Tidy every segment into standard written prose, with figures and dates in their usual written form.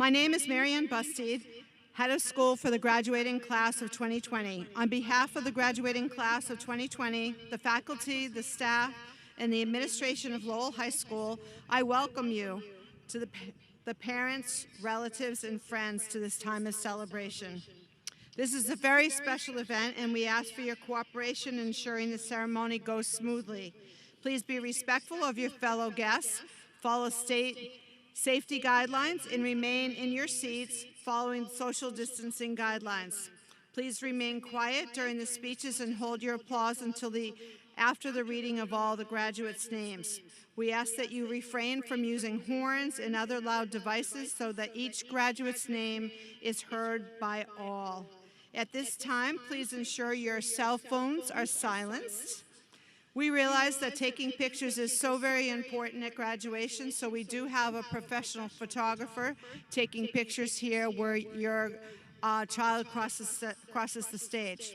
My name is Marianne Bustede, Head of School for the graduating class of 2020. On behalf of the graduating class of 2020, the faculty, the staff, and the administration of Lowell High School, I welcome you to the parents, relatives, and friends to this time of celebration. This is a very special event, and we ask for your cooperation in ensuring the ceremony goes smoothly. Please be respectful of your fellow guests, follow state safety guidelines, and remain in your seats following social distancing guidelines. Please remain quiet during the speeches and hold your applause until after the reading of all the graduates' names. We ask that you refrain from using horns and other loud devices so that each graduate's name is heard by all. At this time, please ensure your cell phones are silenced. We realize that taking pictures is so very important at graduation, so we do have a professional photographer taking pictures here where your child crosses the stage.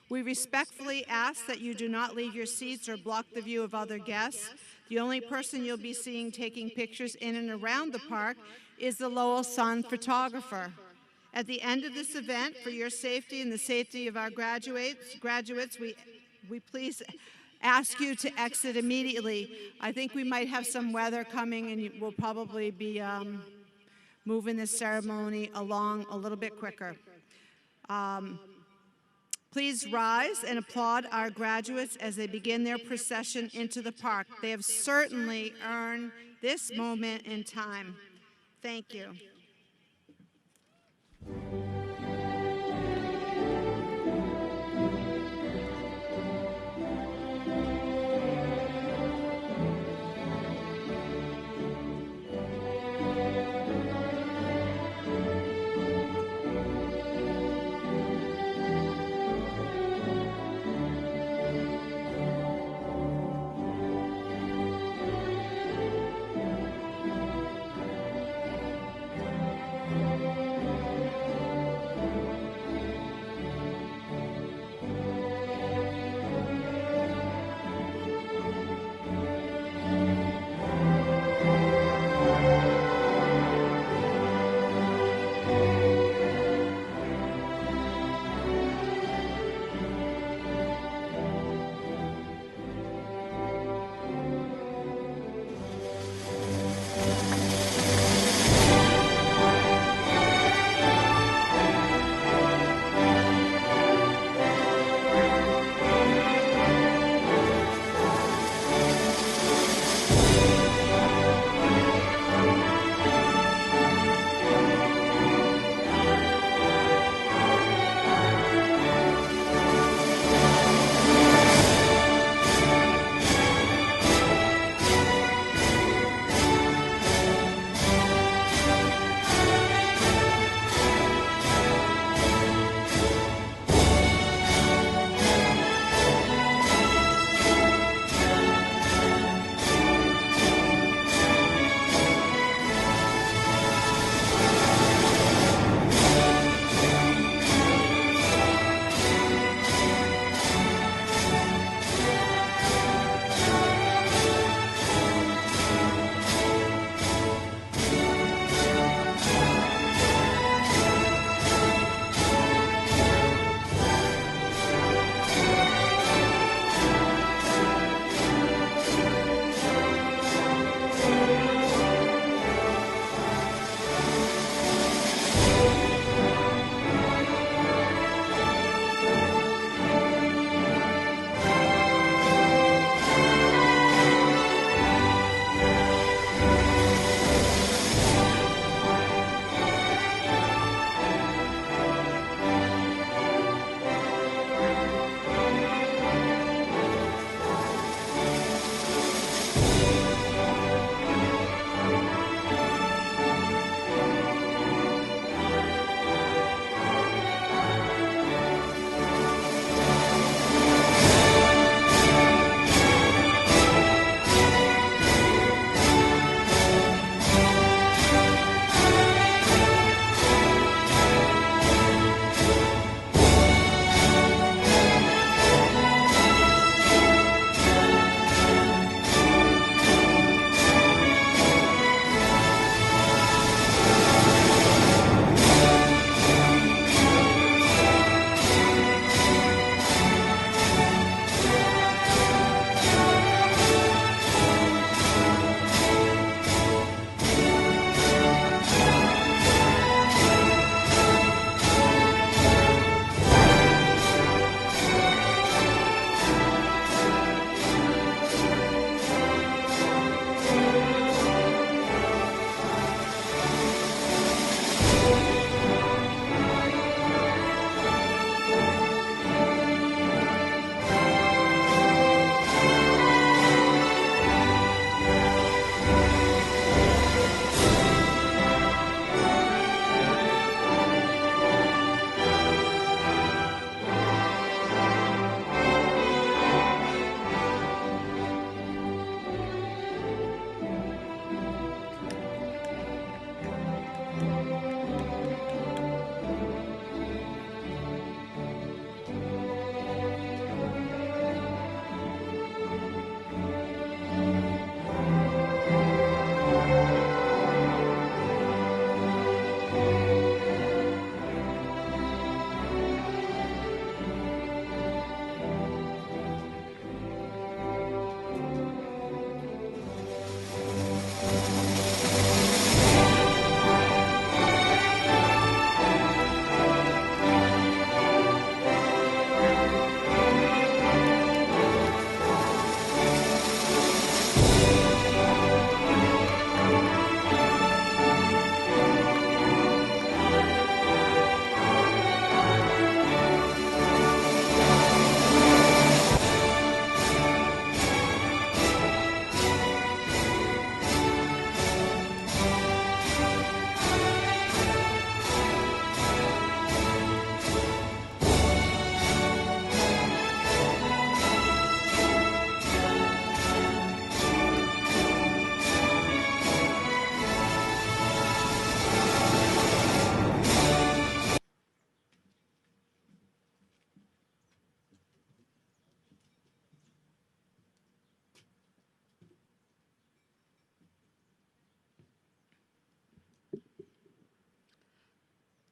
We respectfully ask that you do not leave your seats or block the view of other guests. The only person you'll be seeing taking pictures in and around the park is the Lowell Sun photographer. At the end of this event, for your safety and the safety of our graduates, we please ask you to exit immediately. I think we might have some weather coming, and we'll probably be moving this ceremony along a little bit quicker. Please rise and applaud our graduates as they begin their procession into the park. They have certainly earned this moment in time. Thank you.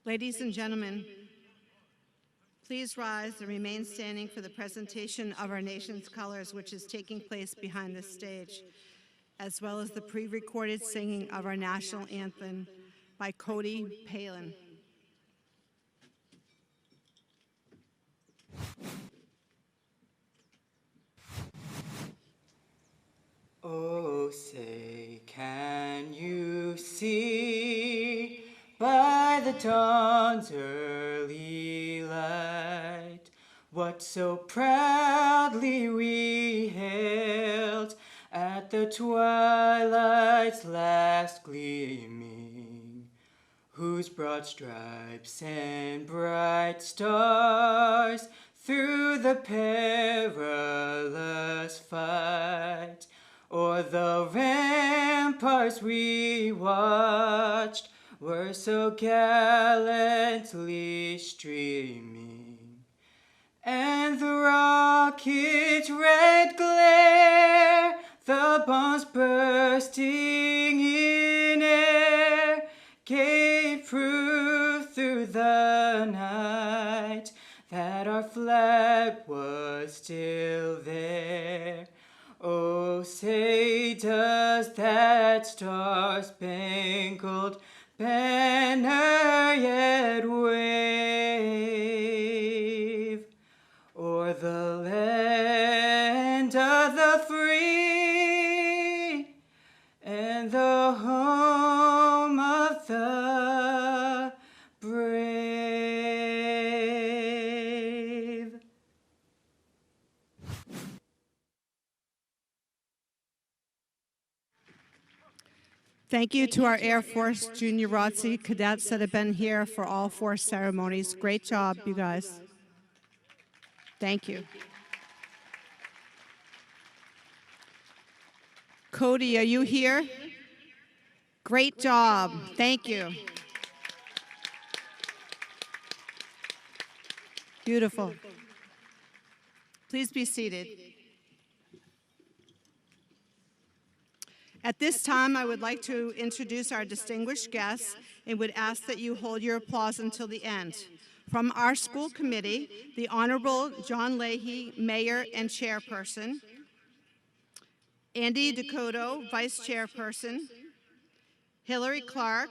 Ladies and gentlemen, please rise and remain standing for the presentation of our nation's colors, which is taking place behind the stage, as well as the pre-recorded singing of our national anthem by Cody Palin. Oh, say, can you see by the dawn's early light what so proudly we hailed at the twilight's last gleaming, whose broad stripes and bright stars through the perilous fight o'er the ramparts we watched were so gallantly streaming, and the rocket's red glare, the bombs bursting in air, gave proof through the night that our flag was still there. Oh, say, does that star-spangled banner yet wave o'er the land of the free and the home of the brave? Thank you to our Air Force Junior ROTC cadets that have been here for all 4 ceremonies. Great job, you guys. Thank you. Cody, are you here? Great job. Thank you. Beautiful. Please be seated. At this time, I would like to introduce our distinguished guests and would ask that you hold your applause until the end. From our school committee, the Honorable John Leahy, Mayor and Chairperson, Andy Dakota, Vice Chairperson, Hillary Clark,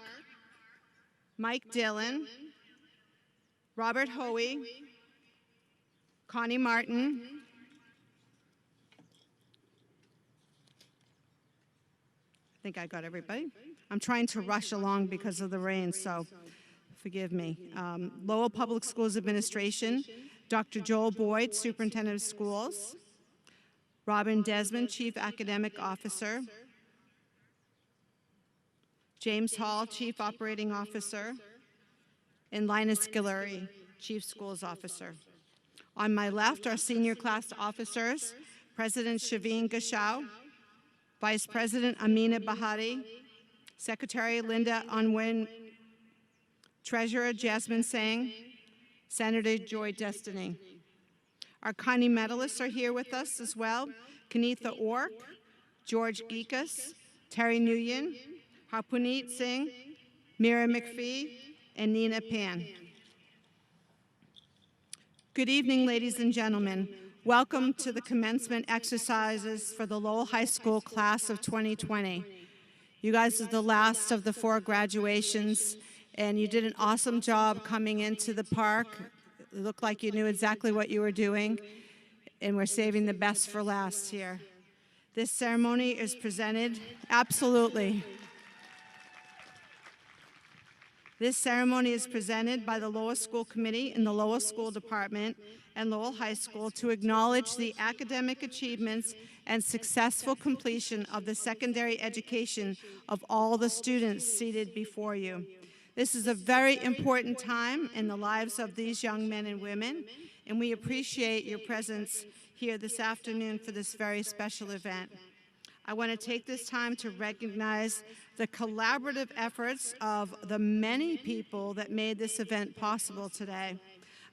Mike Dillon, Robert Hoey, Connie Martin, I think I got everybody. I'm trying to rush along because of the rain, so forgive me. Lowell Public Schools Administration, Dr. Joel Boyd, Superintendent of Schools, Robin Desmond, Chief Academic Officer, James Hall, Chief Operating Officer, and Linus Guillory, Chief Schools Officer. On my left, our senior class officers, President Shaveen Gashaw, Vice President Amina Bahati, Secretary Linda Unwin, Treasurer Jasmine Sang, Senator Joy Destiny. Our Connie medalists are here with us as well. Kanitha Ork, George Geekus, Terry Nguyen, Harpuneet Singh, Mira McPhee, and Nina Pan. Good evening, ladies and gentlemen. Welcome to the commencement exercises for the Lowell High School class of 2020. You guys are the last of the 4 graduations, and you did an awesome job coming into the park. It looked like you knew exactly what you were doing, and we're saving the best for last here. This ceremony is presented, absolutely. This ceremony is presented by the Lowell School Committee and the Lowell School Department and Lowell High School to acknowledge the academic achievements and successful completion of the secondary education of all the students seated before you. This is a very important time in the lives of these young men and women, and we appreciate your presence here this afternoon for this very special event. I want to take this time to recognize the collaborative efforts of the many people that made this event possible today.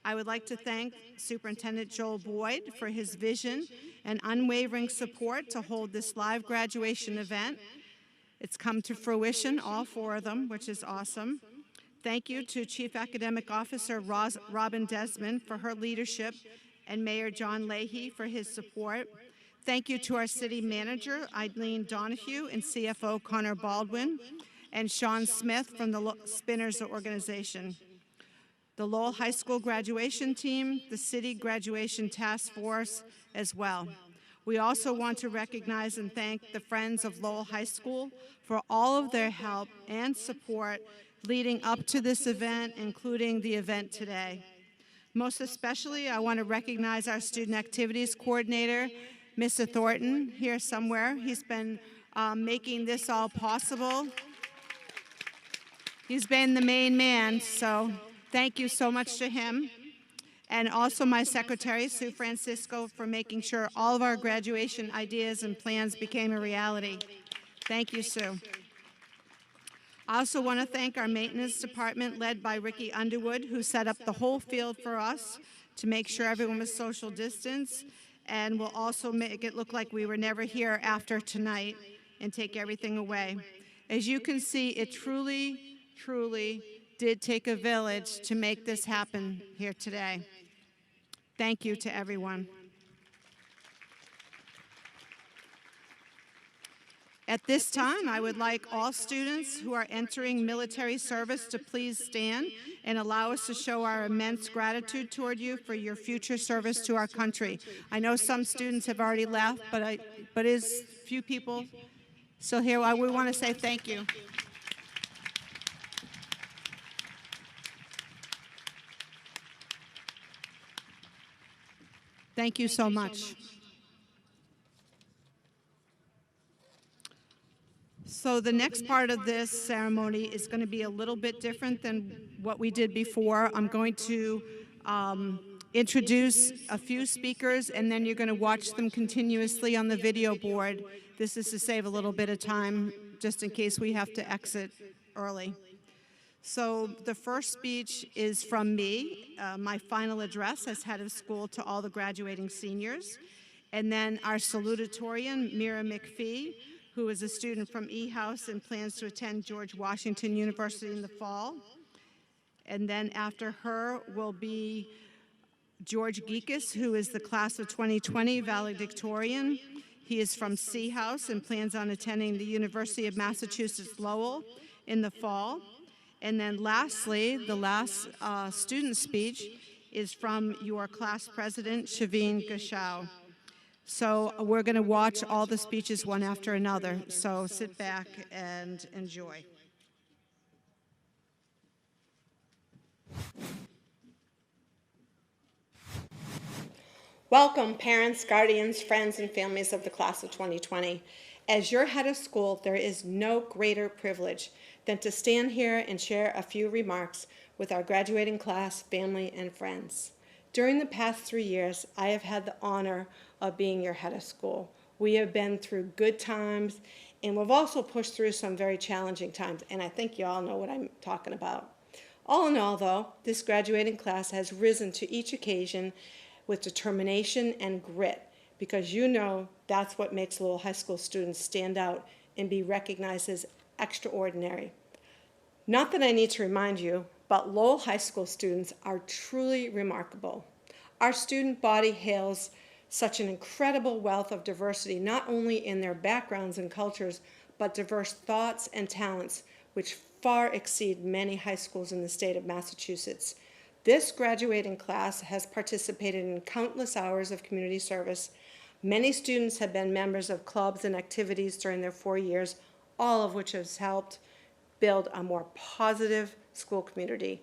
I would like to thank Superintendent Joel Boyd for his vision and unwavering support to hold this live graduation event. It's come to fruition, all 4 of them, which is awesome. Thank you to Chief Academic Officer Robin Desmond for her leadership and Mayor John Leahy for his support. Thank you to our City Manager, Eileen Donahue, and CFO Connor Baldwin, and Sean Smith from the Spinners organization. The Lowell High School graduation team, the City Graduation Task Force as well. We also want to recognize and thank the Friends of Lowell High School for all of their help and support leading up to this event, including the event today. Most especially, I want to recognize our Student Activities Coordinator, Mr. Thornton, here somewhere. He's been making this all possible. He's been the main man, so thank you so much to him. And also my secretary, Sue Francisco, for making sure all of our graduation ideas and plans became a reality. Thank you, Sue. I also want to thank our maintenance department led by Ricky Underwood, who set up the whole field for us to make sure everyone was social distance, and will also make it look like we were never here after tonight and take everything away. As you can see, it truly did take a village to make this happen here today. Thank you to everyone. At this time, I would like all students who are entering military service to please stand and allow us to show our immense gratitude toward you for your future service to our country. I know some students have already left, but is few people still here. We want to say thank you. Thank you so much. So the next part of this ceremony is going to be a little bit different than what we did before. I'm going to introduce a few speakers, and then you're going to watch them continuously on the video board. This is to save a little bit of time, just in case we have to exit early. So the first speech is from me, my final address as head of school to all the graduating seniors. And then our salutatorian, Mira McPhee, who is a student from E House and plans to attend George Washington University in the fall. And then after her will be George Geekus, who is the class of 2020 valedictorian. He is from C House and plans on attending the University of Massachusetts Lowell in the fall. And then lastly, the last student speech is from your class president, Shaveen Gashaw. So we're going to watch all the speeches one after another. So sit back and enjoy. Welcome, parents, guardians, friends, and families of the class of 2020. As your head of school, there is no greater privilege than to stand here and share a few remarks with our graduating class, family, and friends. During the past 3 years, I have had the honor of being your head of school. We have been through good times, and we've also pushed through some very challenging times, and I think you all know what I'm talking about. All in all, though, this graduating class has risen to each occasion with determination and grit, because you know that's what makes Lowell High School students stand out and be recognized as extraordinary. Not that I need to remind you, but Lowell High School students are truly remarkable. Our student body hails such an incredible wealth of diversity, not only in their backgrounds and cultures, but diverse thoughts and talents, which far exceed many high schools in the state of Massachusetts. This graduating class has participated in countless hours of community service. Many students have been members of clubs and activities during their 4 years, all of which has helped build a more positive school community.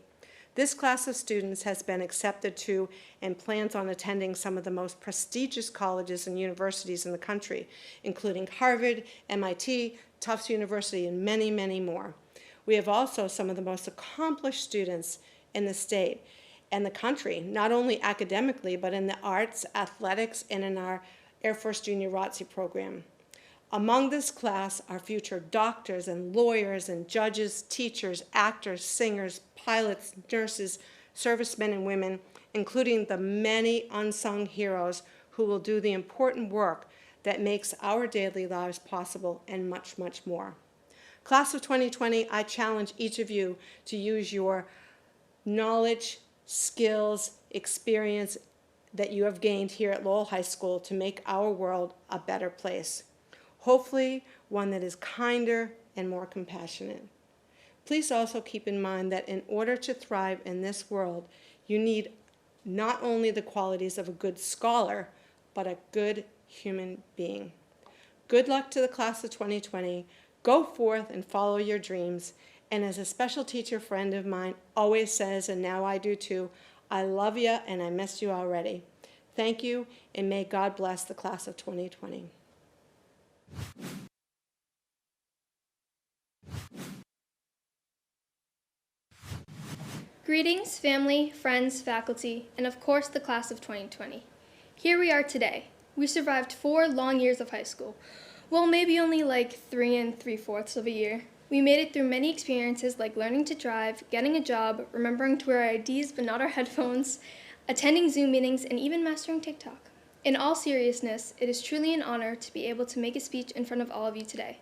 This class of students has been accepted to and plans on attending some of the most prestigious colleges and universities in the country, including Harvard, MIT, Tufts University, and many, many more. We have also some of the most accomplished students in the state and the country, not only academically, but in the arts, athletics, and in our Air Force Junior ROTC program. Among this class are future doctors and lawyers and judges, teachers, actors, singers, pilots, nurses, servicemen and women, including the many unsung heroes who will do the important work that makes our daily lives possible, and much, much more. Class of 2020, I challenge each of you to use your knowledge, skills, experience that you have gained here at Lowell High School to make our world a better place. Hopefully, one that is kinder and more compassionate. Please also keep in mind that in order to thrive in this world, you need not only the qualities of a good scholar, but a good human being. Good luck to the class of 2020. Go forth and follow your dreams. And as a special teacher friend of mine always says, and now I do too, I love you and I miss you already. Thank you, and may God bless the class of 2020. Greetings, family, friends, faculty, and of course the class of 2020. Here we are today. We survived 4 long years of high school. Well, maybe only like 3 3/4 of a year. We made it through many experiences like learning to drive, getting a job, remembering to wear our IDs but not our headphones, attending Zoom meetings, and even mastering TikTok. In all seriousness, it is truly an honor to be able to make a speech in front of all of you today.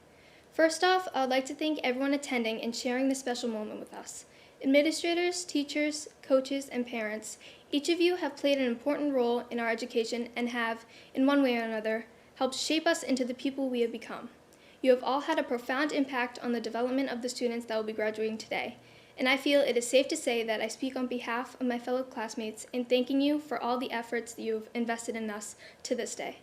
First off, I would like to thank everyone attending and sharing this special moment with us. Administrators, teachers, coaches, and parents, each of you have played an important role in our education and have, in one way or another, helped shape us into the people we have become. You have all had a profound impact on the development of the students that will be graduating today, and I feel it is safe to say that I speak on behalf of my fellow classmates in thanking you for all the efforts that you have invested in us to this day.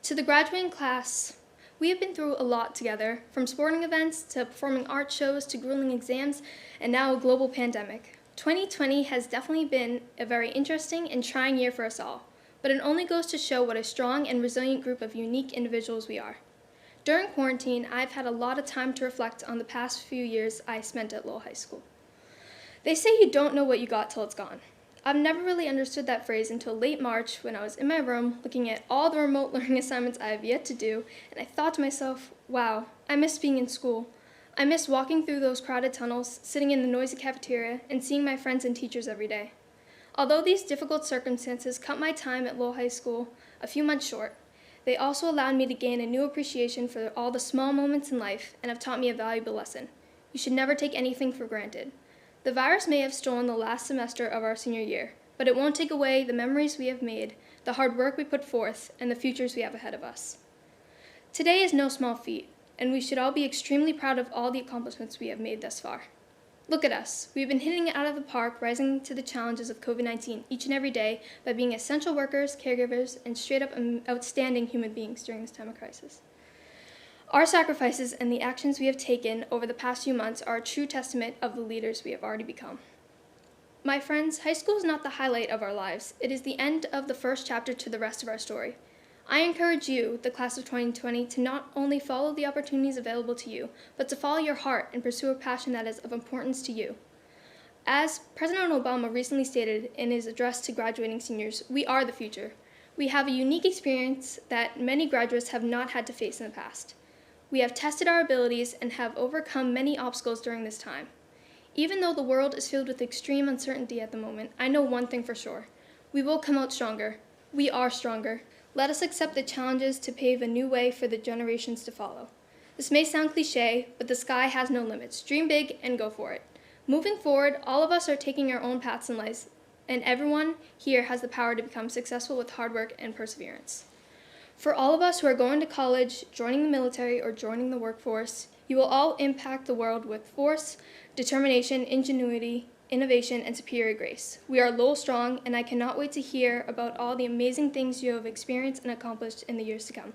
To the graduating class, we have been through a lot together, from sporting events to performing art shows to grueling exams, and now a global pandemic. 2020 has definitely been a very interesting and trying year for us all, but it only goes to show what a strong and resilient group of unique individuals we are. During quarantine, I've had a lot of time to reflect on the past few years I spent at Lowell High School. They say you don't know what you got till it's gone. I've never really understood that phrase until late March when I was in my room looking at all the remote learning assignments I have yet to do, and I thought to myself, wow, I miss being in school. I miss walking through those crowded tunnels, sitting in the noisy cafeteria, and seeing my friends and teachers every day. Although these difficult circumstances cut my time at Lowell High School a few months short, they also allowed me to gain a new appreciation for all the small moments in life and have taught me a valuable lesson. You should never take anything for granted. The virus may have stolen the last semester of our senior year, but it won't take away the memories we have made, the hard work we put forth, and the futures we have ahead of us. Today is no small feat, and we should all be extremely proud of all the accomplishments we have made thus far. Look at us. We've been hitting it out of the park, rising to the challenges of COVID-19 each and every day by being essential workers, caregivers, and straight-up outstanding human beings during this time of crisis. Our sacrifices and the actions we have taken over the past few months are a true testament of the leaders we have already become. My friends, high school is not the highlight of our lives. It is the end of the first chapter to the rest of our story. I encourage you, the class of 2020, to not only follow the opportunities available to you, but to follow your heart and pursue a passion that is of importance to you. As President Obama recently stated in his address to graduating seniors, we are the future. We have a unique experience that many graduates have not had to face in the past. We have tested our abilities and have overcome many obstacles during this time. Even though the world is filled with extreme uncertainty at the moment, I know one thing for sure. We will come out stronger. We are stronger. Let us accept the challenges to pave a new way for the generations to follow. This may sound cliche, but the sky has no limits. Dream big and go for it. Moving forward, all of us are taking our own paths in life, and everyone here has the power to become successful with hard work and perseverance. For all of us who are going to college, joining the military, or joining the workforce, you will all impact the world with force, determination, ingenuity, innovation, and superior grace. We are Lowell Strong, and I cannot wait to hear about all the amazing things you have experienced and accomplished in the years to come.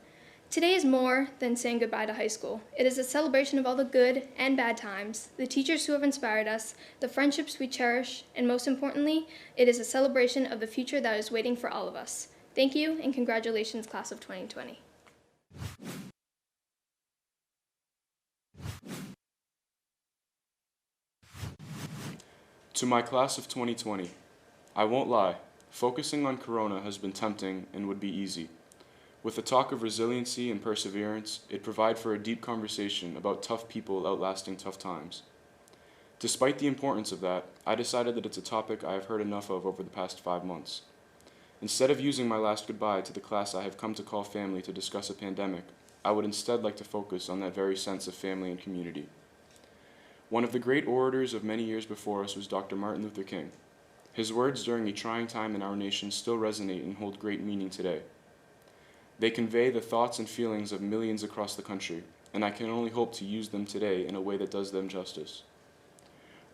Today is more than saying goodbye to high school. It is a celebration of all the good and bad times, the teachers who have inspired us, the friendships we cherish, and most importantly, it is a celebration of the future that is waiting for all of us. Thank you, and congratulations, class of 2020. To my class of 2020, I won't lie, focusing on Corona has been tempting and would be easy. With the talk of resiliency and perseverance, it provides for a deep conversation about tough people outlasting tough times. Despite the importance of that, I decided that it's a topic I have heard enough of over the past 5 months. Instead of using my last goodbye to the class I have come to call family to discuss a pandemic, I would instead like to focus on that very sense of family and community. One of the great orators of many years before us was Dr. Martin Luther King. His words during a trying time in our nation still resonate and hold great meaning today. They convey the thoughts and feelings of millions across the country, and I can only hope to use them today in a way that does them justice.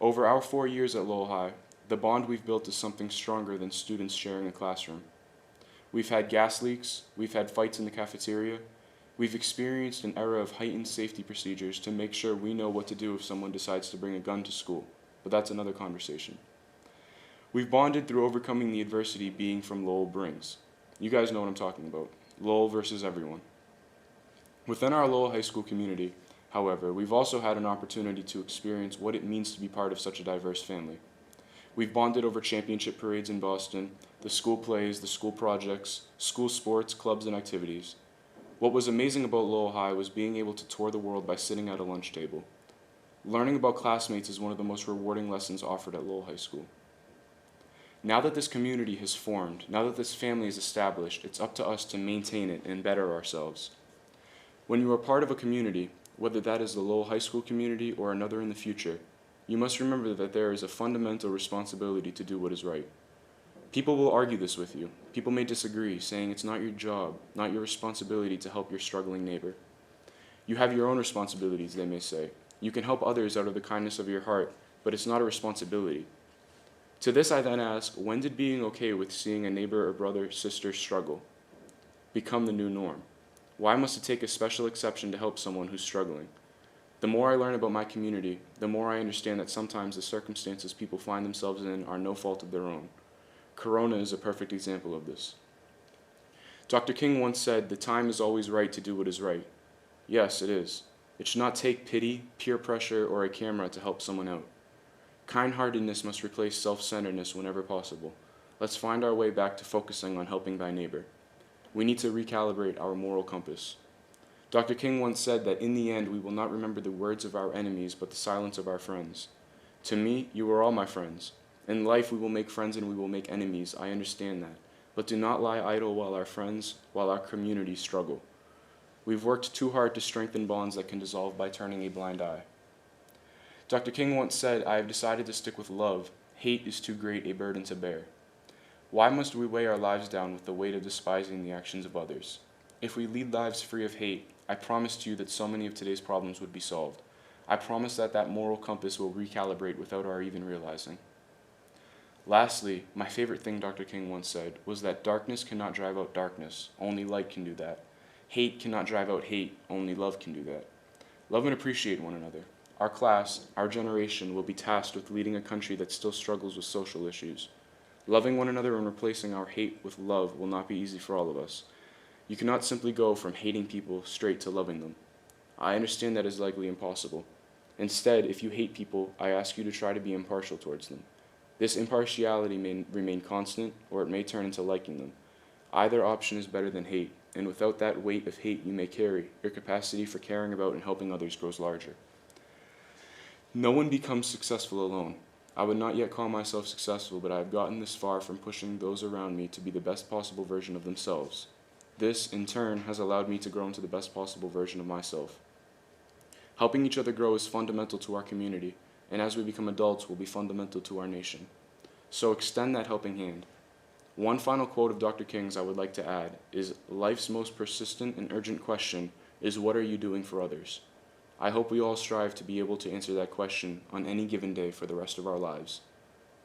Over our 4 years at Lowell High, the bond we've built is something stronger than students sharing a classroom. We've had gas leaks, we've had fights in the cafeteria, we've experienced an era of heightened safety procedures to make sure we know what to do if someone decides to bring a gun to school, but that's another conversation. We've bonded through overcoming the adversity being from Lowell brings. You guys know what I'm talking about. Lowell versus everyone. Within our Lowell High School community, however, we've also had an opportunity to experience what it means to be part of such a diverse family. We've bonded over championship parades in Boston, the school plays, the school projects, school sports, clubs, and activities. What was amazing about Lowell High was being able to tour the world by sitting at a lunch table. Learning about classmates is one of the most rewarding lessons offered at Lowell High School. Now that this community has formed, now that this family is established, it's up to us to maintain it and better ourselves. When you are part of a community, whether that is the Lowell High School community or another in the future, you must remember that there is a fundamental responsibility to do what is right. People will argue this with you. People may disagree, saying it's not your job, not your responsibility to help your struggling neighbor. You have your own responsibilities, they may say. You can help others out of the kindness of your heart, but it's not a responsibility. To this I then ask, when did being okay with seeing a neighbor or brother, sister struggle become the new norm? Why must it take a special exception to help someone who's struggling? The more I learn about my community, the more I understand that sometimes the circumstances people find themselves in are no fault of their own. Corona is a perfect example of this. Dr. King once said, "The time is always right to do what is right." Yes, it is. It should not take pity, peer pressure, or a camera to help someone out. Kind-heartedness must replace self-centeredness whenever possible. Let's find our way back to focusing on helping thy neighbor. We need to recalibrate our moral compass. Dr. King once said that in the end we will not remember the words of our enemies but the silence of our friends. To me, you are all my friends. In life we will make friends and we will make enemies, I understand that. But do not lie idle while our communities struggle. We've worked too hard to strengthen bonds that can dissolve by turning a blind eye. Dr. King once said, "I have decided to stick with love. Hate is too great a burden to bear." Why must we weigh our lives down with the weight of despising the actions of others? If we lead lives free of hate, I promise to you that so many of today's problems would be solved. I promise that that moral compass will recalibrate without our even realizing. Lastly, my favorite thing Dr. King once said was that darkness cannot drive out darkness, only light can do that. Hate cannot drive out hate, only love can do that. Love and appreciate one another. Our class, our generation, will be tasked with leading a country that still struggles with social issues. Loving one another and replacing our hate with love will not be easy for all of us. You cannot simply go from hating people straight to loving them. I understand that is likely impossible. Instead, if you hate people, I ask you to try to be impartial towards them. This impartiality may remain constant, or it may turn into liking them. Either option is better than hate, and without that weight of hate you may carry, your capacity for caring about and helping others grows larger. No one becomes successful alone. I would not yet call myself successful, but I have gotten this far from pushing those around me to be the best possible version of themselves. This, in turn, has allowed me to grow into the best possible version of myself. Helping each other grow is fundamental to our community, and as we become adults will be fundamental to our nation. So extend that helping hand. One final quote of Dr. King's I would like to add is, "Life's most persistent and urgent question is, what are you doing for others?" I hope we all strive to be able to answer that question on any given day for the rest of our lives.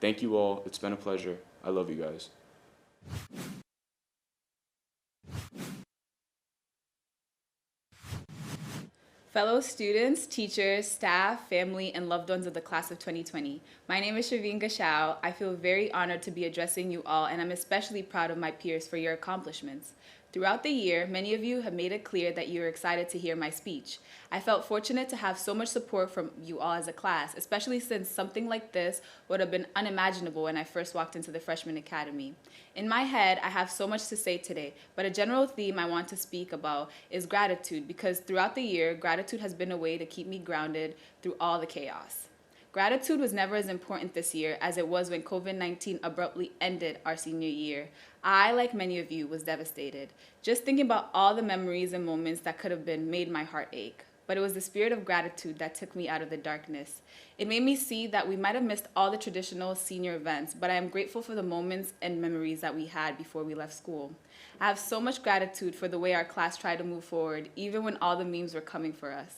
Thank you all. It's been a pleasure. I love you guys. Fellow students, teachers, staff, family, and loved ones of the class of 2020. My name is Shaveen Gashao. I feel very honored to be addressing you all, and I'm especially proud of my peers for your accomplishments. Throughout the year, many of you have made it clear that you are excited to hear my speech. I felt fortunate to have so much support from you all as a class, especially since something like this would have been unimaginable when I first walked into the Freshman Academy. In my head, I have so much to say today, but a general theme I want to speak about is gratitude, because throughout the year, gratitude has been a way to keep me grounded through all the chaos. Gratitude was never as important this year as it was when COVID-19 abruptly ended our senior year. I, like many of you, was devastated. Just thinking about all the memories and moments that could have been made my heart ache. But it was the spirit of gratitude that took me out of the darkness. It made me see that we might have missed all the traditional senior events, but I am grateful for the moments and memories that we had before we left school. I have so much gratitude for the way our class tried to move forward, even when all the memes were coming for us.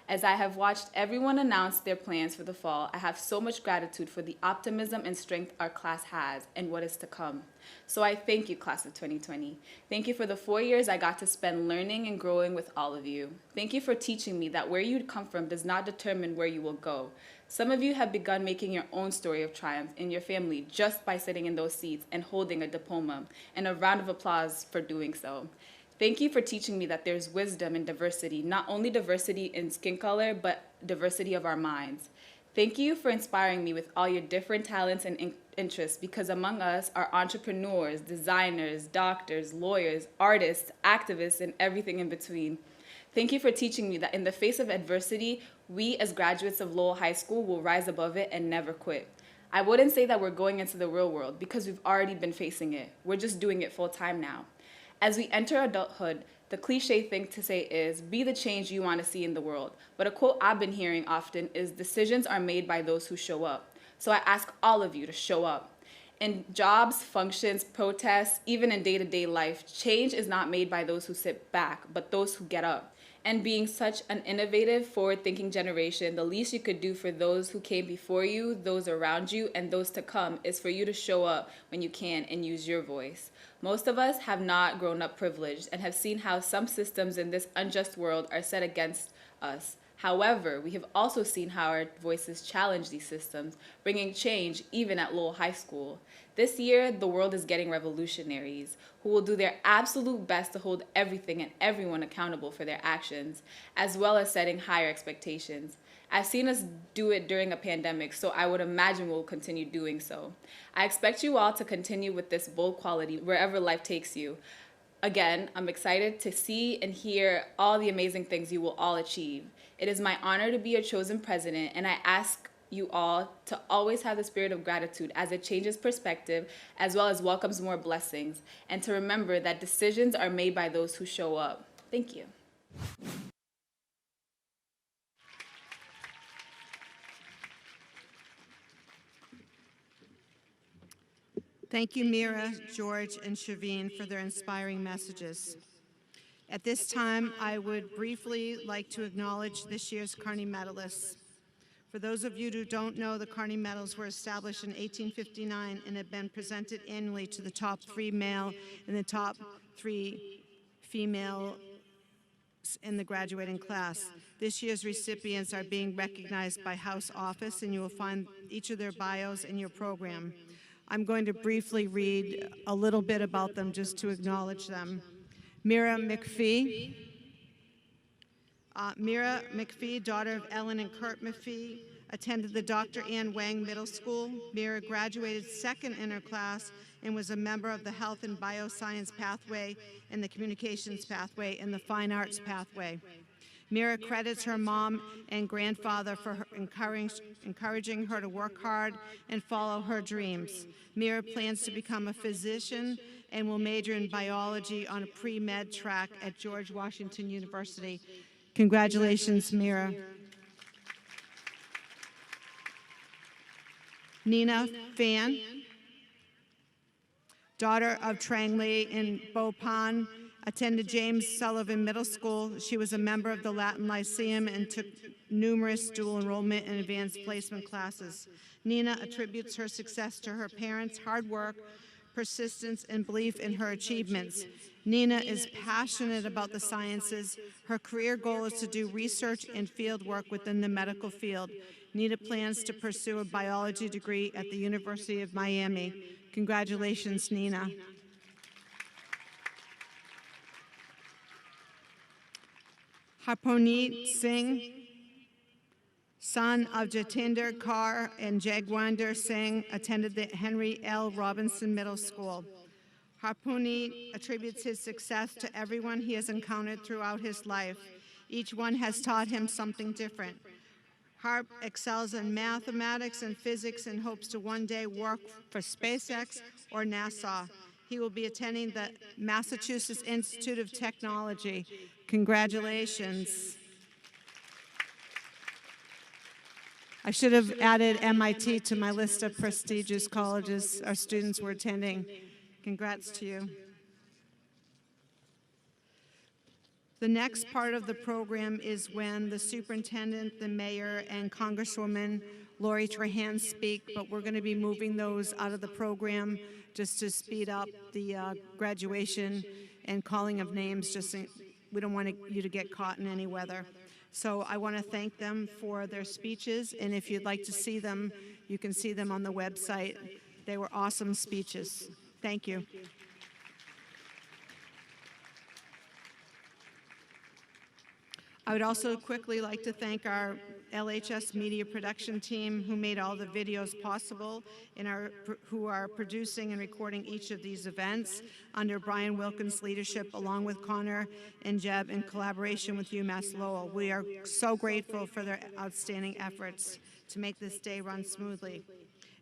As I have watched everyone announce their plans for the fall, I have so much gratitude for the optimism and strength our class has and what is to come. So I thank you, class of 2020. Thank you for the 4 years I got to spend learning and growing with all of you. Thank you for teaching me that where you come from does not determine where you will go. Some of you have begun making your own story of triumph in your family just by sitting in those seats and holding a diploma, and a round of applause for doing so. Thank you for teaching me that there's wisdom in diversity, not only diversity in skin color, but diversity of our minds. Thank you for inspiring me with all your different talents and interests, because among us are entrepreneurs, designers, doctors, lawyers, artists, activists, and everything in between. Thank you for teaching me that in the face of adversity, we as graduates of Lowell High School will rise above it and never quit. I wouldn't say that we're going into the real world because we've already been facing it. We're just doing it full time now. As we enter adulthood, the cliche thing to say is, be the change you want to see in the world. But a quote I've been hearing often is, decisions are made by those who show up. So I ask all of you to show up. In jobs, functions, protests, even in day-to-day life, change is not made by those who sit back, but those who get up. And being such an innovative, forward-thinking generation, the least you could do for those who came before you, those around you, and those to come is for you to show up when you can and use your voice. Most of us have not grown up privileged and have seen how some systems in this unjust world are set against us. However, we have also seen how our voices challenge these systems, bringing change even at Lowell High School. This year, the world is getting revolutionaries who will do their absolute best to hold everything and everyone accountable for their actions, as well as setting higher expectations. I've seen us do it during a pandemic, so I would imagine we'll continue doing so. I expect you all to continue with this bold quality wherever life takes you. Again, I'm excited to see and hear all the amazing things you will all achieve. It is my honor to be your chosen president, and I ask you all to always have the spirit of gratitude as it changes perspective as well as welcomes more blessings, and to remember that decisions are made by those who show up. Thank you. Thank you, Mira, George, and Shavine for their inspiring messages. At this time, I would briefly like to acknowledge this year's Carney medalists. For those of you who don't know, the Carney Medals were established in 1859 and have been presented annually to the top 3 male and the top 3 female in the graduating class. This year's recipients are being recognized by House Office, and you will find each of their bios in your program. I'm going to briefly read a little bit about them just to acknowledge them. Mira McPhee. Mira McPhee, daughter of Ellen and Kurt McPhee, attended the Dr. Ann Wang Middle School. Mira graduated second in her class and was a member of the Health and Bioscience pathway and the Communications pathway and the Fine Arts pathway. Mira credits her mom and grandfather for encouraging her to work hard and follow her dreams. Mira plans to become a physician and will major in biology on a pre-med track at George Washington University. Congratulations, Mira. Nina Fan, daughter of Trang Lee and Bo Pan, attended James Sullivan Middle School. She was a member of the Latin Lyceum and took numerous dual enrollment and advanced placement classes. Nina attributes her success to her parents' hard work, persistence, and belief in her achievements. Nina is passionate about the sciences. Her career goal is to do research and field work within the medical field. Nina plans to pursue a biology degree at the University of Miami. Congratulations, Nina. Harponeet Singh, son of Jatinder Kaur and Jagwinder Singh, attended the Henry L. Robinson Middle School. Harponeet attributes his success to everyone he has encountered throughout his life. Each one has taught him something different. Harp excels in mathematics and physics and hopes to one day work for SpaceX or NASA. He will be attending the Massachusetts Institute of Technology. Congratulations. I should have added MIT to my list of prestigious colleges our students were attending. Congrats to you. The next part of the program is when the superintendent, the mayor, and Congresswoman Lori Trahan speak, but we're going to be moving those out of the program just to speed up the graduation and calling of names. We don't want you to get caught in any weather. So I want to thank them for their speeches, and if you'd like to see them, you can see them on the website. They were awesome speeches. Thank you. I would also quickly like to thank our LHS media production team who made all the videos possible and who are producing and recording each of these events under Brian Wilkins' leadership, along with Connor and Jeb in collaboration with UMass Lowell. We are so grateful for their outstanding efforts to make this day run smoothly.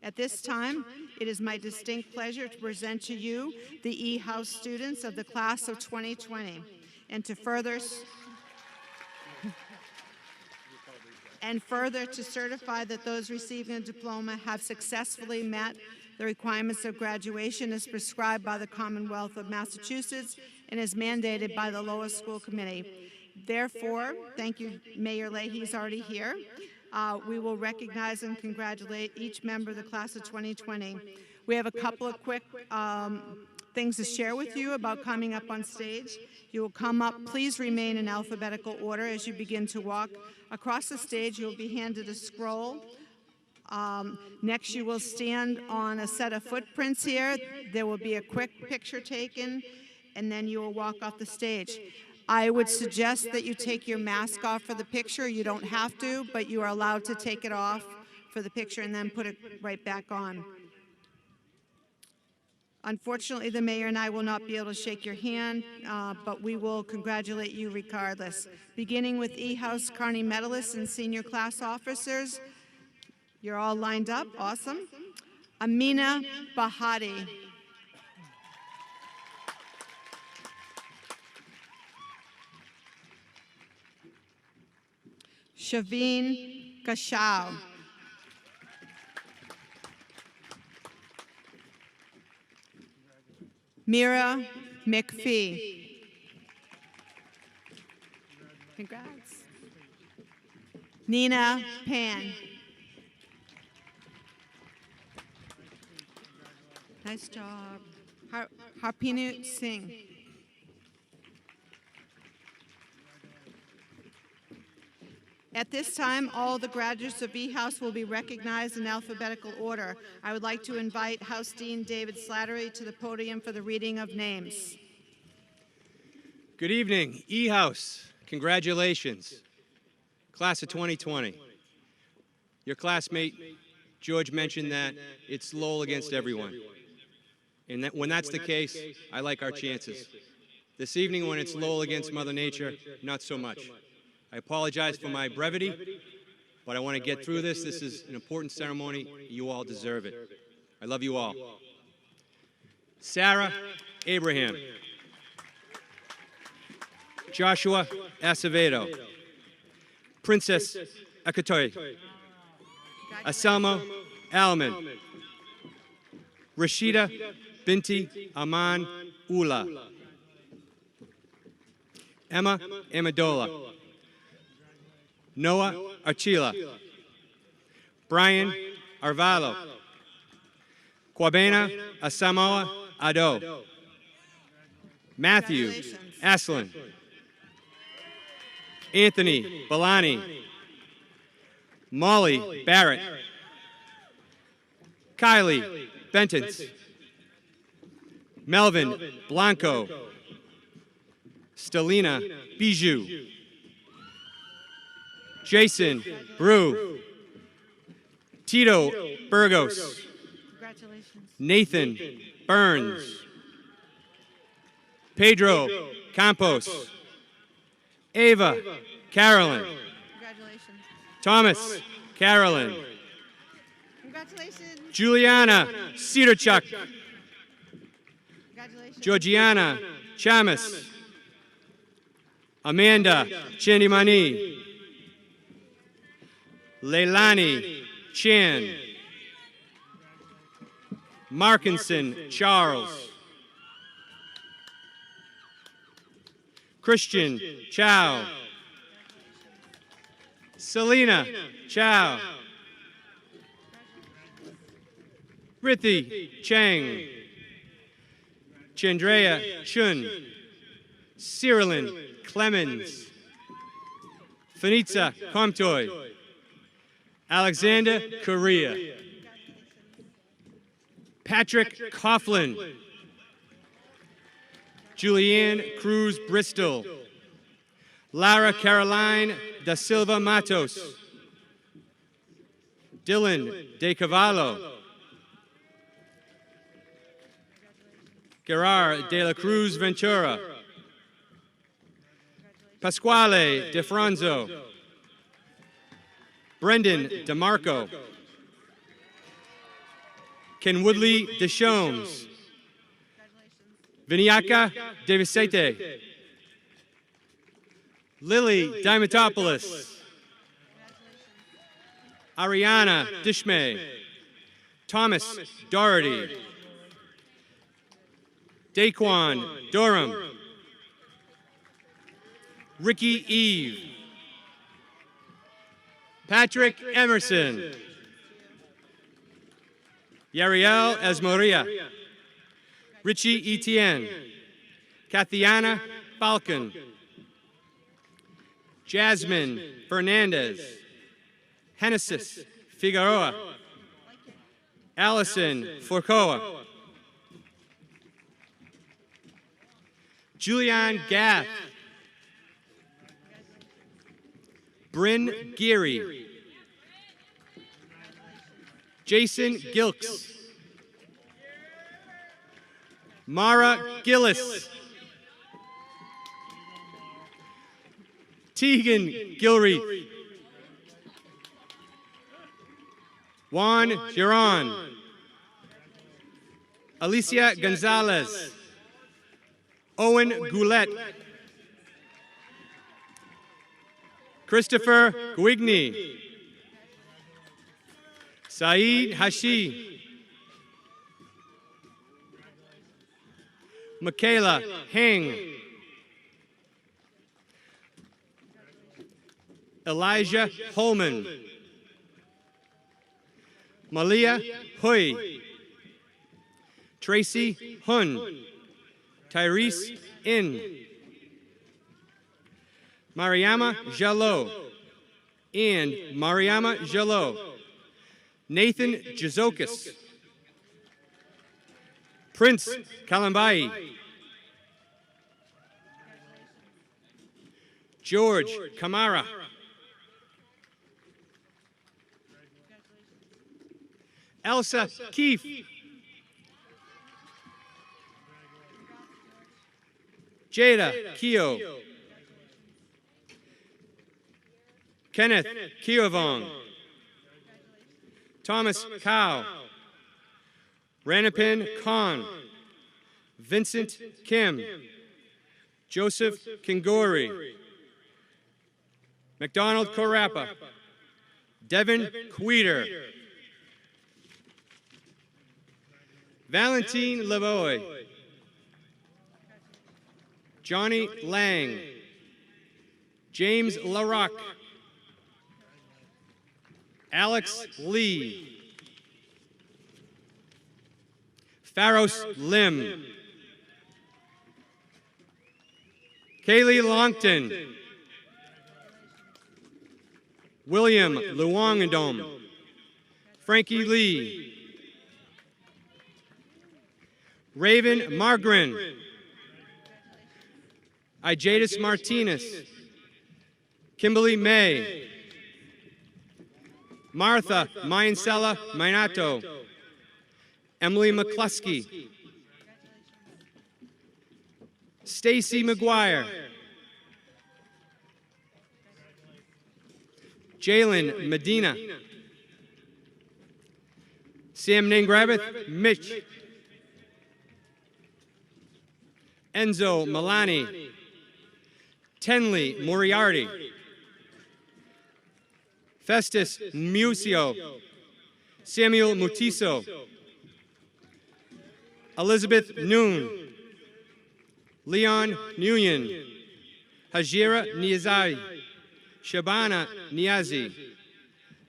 At this time, it is my distinct pleasure to present to you the E House students of the class of 2020 and further to certify that those receiving a diploma have successfully met the requirements of graduation as prescribed by the Commonwealth of Massachusetts and as mandated by the Lowell School Committee. Therefore, thank you, Mayor Leahy, he's already here. We will recognize and congratulate each member of the class of 2020. We have a couple of quick things to share with you about coming up on stage. You will come up, please remain in alphabetical order as you begin to walk. Across the stage, you will be handed a scroll. Next, you will stand on a set of footprints here. There will be a quick picture taken, and then you will walk off the stage. I would suggest that you take your mask off for the picture. You don't have to, but you are allowed to take it off for the picture and then put it right back on. Unfortunately, the mayor and I will not be able to shake your hand, but we will congratulate you regardless. Beginning with E House Carney medalists and senior class officers, you're all lined up, awesome. Amina Bahati. Shaveen Gashau. Mira McPhee. Congrats. Nina Pan. Nice job. Harpinu Singh. At this time, all the graduates of E House will be recognized in alphabetical order. I would like to invite House Dean David Slattery to the podium for the reading of names. Good evening, E House. Congratulations. Class of 2020. Your classmate, George, mentioned that it's Lowell against everyone. And when that's the case, I like our chances. This evening, when it's Lowell against Mother Nature, not so much. I apologize for my brevity, but I want to get through this. This is an important ceremony. You all deserve it. I love you all. Sarah Abraham. Joshua Acevedo. Princess Akatoy. Aselmo Alman. Rashida Binti Aman Ula. Emma Amendola. Noah Archila. Brian Arvalo. Kwabena Asamoah Ado. Matthew Aslin. Anthony Balani. Molly Barrett. Kylie Bentons. Melvin Blanco. Stelina Bijou. Jason Brew. Tito Burgos. Congratulations. Nathan Burns. Pedro Campos. Ava Carolyn. Congratulations. Thomas Carolyn. Congratulations. Juliana Cedarchuk. Congratulations. Georgiana Chamis. Amanda Chandimani. Leilani Chan. Markinson Charles. Christian Chow. Selena Chow. Rithi Chang. Chandrea Chun. Cyrilyn Clemens. Finitza Komtoy. Alexander Correa. Patrick Coughlin. Julianne Cruz Bristol. Lara Caroline da Silva Matos. Dylan De Cavallo. Gerard de la Cruz Ventura. Pasquale De Franzo. Brendan DeMarco. Ken Woodley Deshomes. Viniaka De Vicente. Lily Diamantopoulos. Ariana Dishmay. Thomas Doherty. Daquan Durham. Ricky Eve. Patrick Emerson. Yariel Esmoria. Richie Etienne. Kathiana Falcon. Jasmine Fernandez. Hennesis Figueroa. Allison Forcoa. Julianne Gath. Bryn Geary. Jason Gilks. Mara Gillis. Tegan Gilreath. Juan Giron. Alicia Gonzalez. Owen Goulet. Christopher Guigny. Saeed Hashi. Michaela Heng. Elijah Holman. Malia Hui. Tracy Hun. Tyrese In. Mariama Jalot. And Mariama Jalot. Nathan Jazokis. Prince Kalambai. George Kamara. Elsa Keefe. Jada Keo. Kenneth Kiovong. Thomas Cow. Ranapin Khan. Vincent Kim. Joseph Kingori. McDonald Korapa. Devin Queter. Valentine Lavoy. Johnny Lang. James LaRock. Alex Lee. Faros Lim. Kaylee Longton. William Luongadom. Frankie Lee. Raven Margren. Ijadis Martinez. Kimberly May. Martha Mainsella Minato. Emily McCluskey. Stacy McGuire. Jalen Medina. Sam Nangrabbith, Mitch. Enzo Milani. Tenley Moriarty. Festus Musio. Samuel Mutiso. Elizabeth Noon. Leon Nguyen. Hajira Niazai. Shabana Niazi.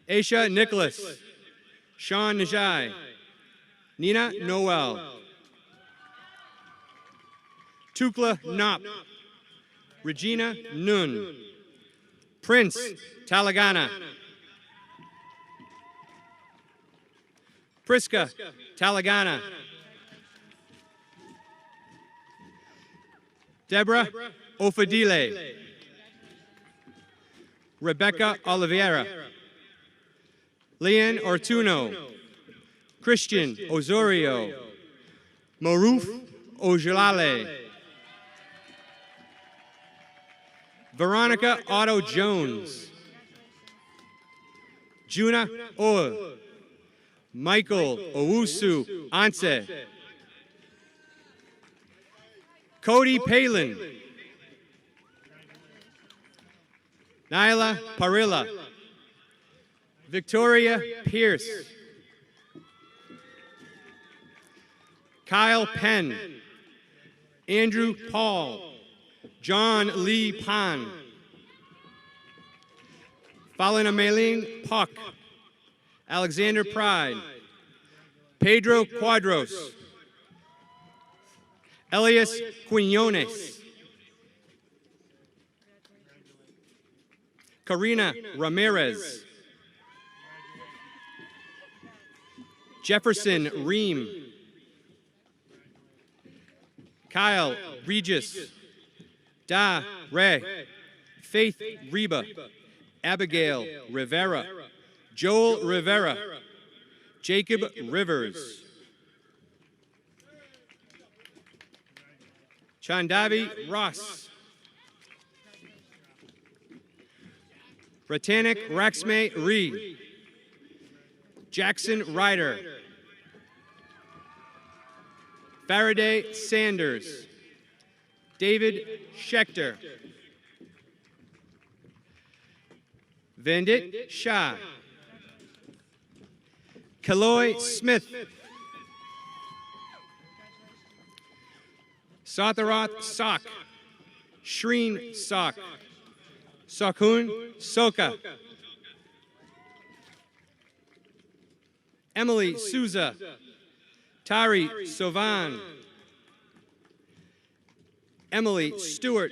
Aisha Nicholas. Sean Najai. Nina Noel. Tukla Nop. Regina Nun. Prince Talagana. Priska Talagana. Deborah Ofadile. Rebecca Oliveira. Leanne Ortuno. Christian Osorio. Maruf Ojulale. Veronica Otto Jones. Juna O. Michael Owusu Anse. Cody Palin. Nyla Parilla. Victoria Pierce. Kyle Penn. Andrew Paul. John Lee Pan. Falina Mailing Puck. Alexander Pride. Pedro Quadros. Elias Quinones. Karina Ramirez. Jefferson Ream. Kyle Regis. Da Ray. Faith Reba. Abigail Rivera. Joel Rivera. Jacob Rivers. Chandavi Ross. Ratanik Raxme Reed. Jackson Ryder. Faraday Sanders. David Schechter. Vandit Shah. Kaloy Smith. Satharath Sak. Shreen Sak. Sakun Soka. Emily Souza. Tari Sovan. Emily Stewart.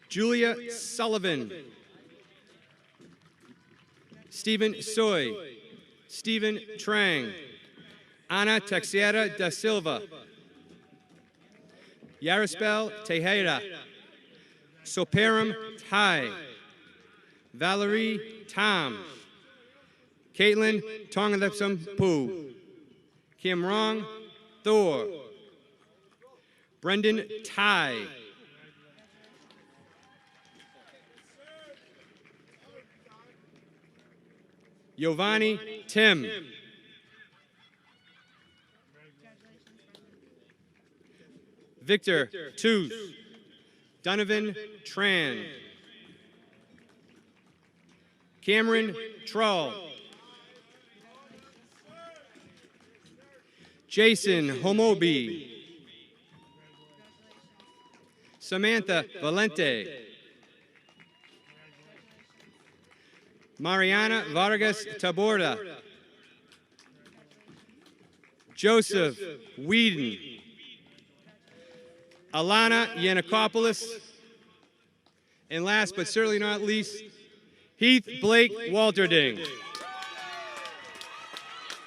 Julia Sullivan. Stephen Soy. Stephen Trang. Ana Texiera da Silva. Yarispel Tejeda. Soparam Tai. Valerie Tam. Caitlin Tongalipsum Poo. Kim Rong Thor. Brendan Tai. Giovanni Tim. Victor Tooth. Donovan Tran. Cameron Trull. Jason Homobi. Samantha Valente. Mariana Vargas Taborda. Joseph Whedon. Alana Yanakopoulos. And last but certainly not least, Heath Blake Walterding.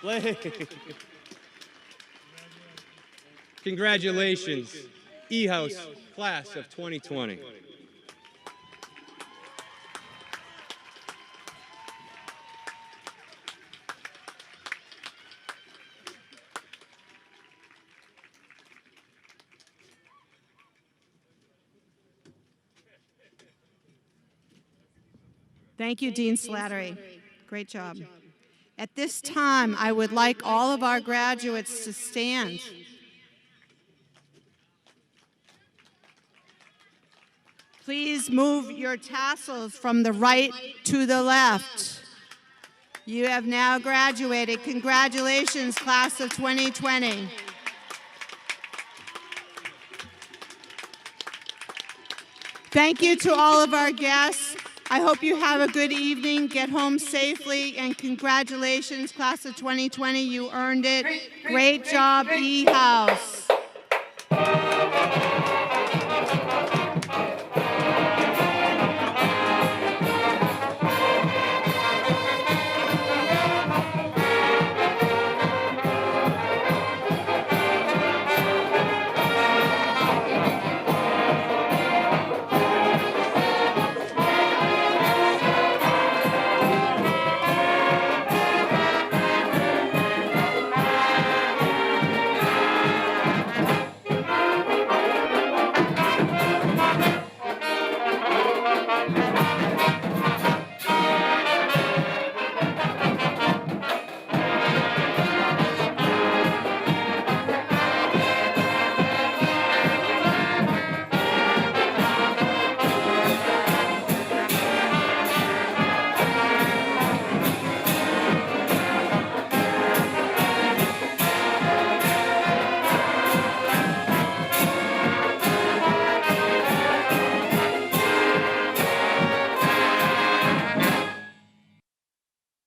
Blake. Congratulations, E House class of 2020. Thank you, Dean Slattery. Great job. At this time, I would like all of our graduates to stand. Please move your tassels from the right to the left. You have now graduated. Congratulations, class of 2020. Thank you to all of our guests. I hope you have a good evening, get home safely, and congratulations, class of 2020. You earned it. Great job, E House.